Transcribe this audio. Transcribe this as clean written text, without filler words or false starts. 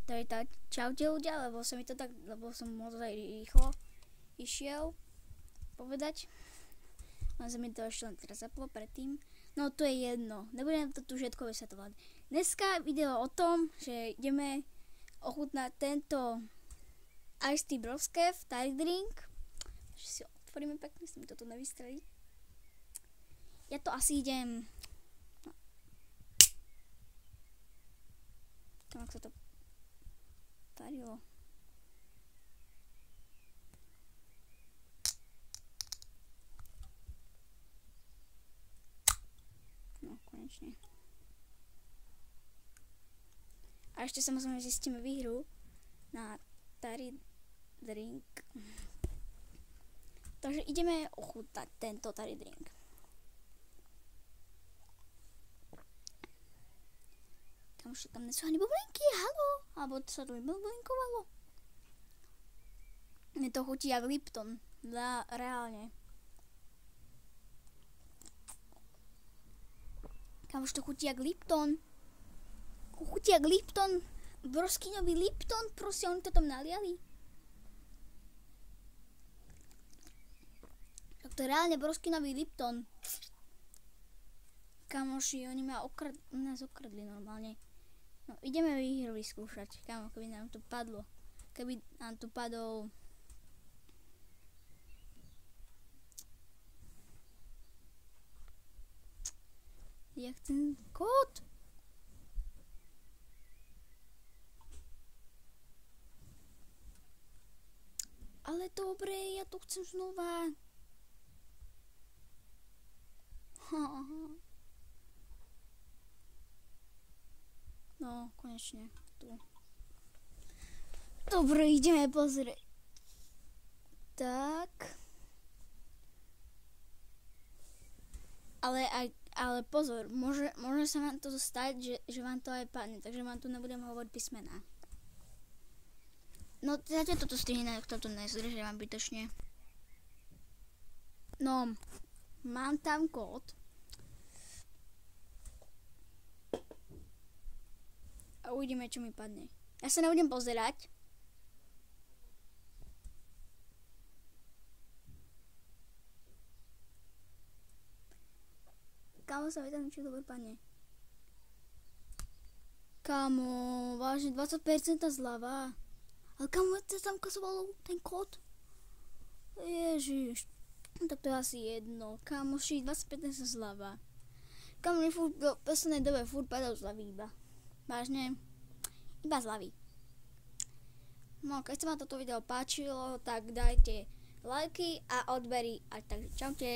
Tak, čaute ľudia, lebo som možno aj rýchlo išiel povedať. Len sa mi to ešte len teraz zaplo predtým. No to je jedno, nebudem to tu všetko vysvetľovať. Dneska video o tom, že ideme ochutnať tento Iced Tea Broskev Thai drink. Že si otvoríme pekne, si mi to tu nevystrelí. Ja to asi idem... Tam ak sa to parilo. No, konečne. A ešte samozrejme zistíme výhru na Thai drink. Takže ideme ochutnať tento Thai drink. Kamoši, tam nie sú ani bublinky, halo? Alebo sa to vybublinkovalo? Mne to chutí jak Lipton. Reálne. Kamoš, to chutí jak Lipton. Chutí jak Lipton. Broskyňový Lipton, proste, oni to tam naliali. Tak to je reálne broskyňový Lipton. Kamoši, oni nás okradli normálne. No, ideme výhru vyskúšať. Kamo, keby nám to padlo. Keby nám tu padol... Jak ten kód? Ale dobre, ja to chcem znova. No, konečne. Tu. Dobre, ideme pozrieť. Tak. Ale pozor, môže sa vám to stať, že vám to aj padne, takže vám tu nebudem hovoriť písmená. No, zatiaľ toto strihne, toto nezdržiavam bytočne. No, mám tam kód. A uvidíme, čo mi padne. Ja sa nebudem pozerať. Kámo, sa mi tam niečo dobre padne. Kámo, vážne 20% zľava. Ale kámo, tam kasovalo ten kód. Ježiš. Tak to je asi jedno. Kámoši, 25% zľava. Kámo, mi v poslednej dobe furt padal zľavy iba. Vážne, iba zľavy. No, keď sa vám toto video páčilo, tak dajte lajky a odbery. A takže čaute.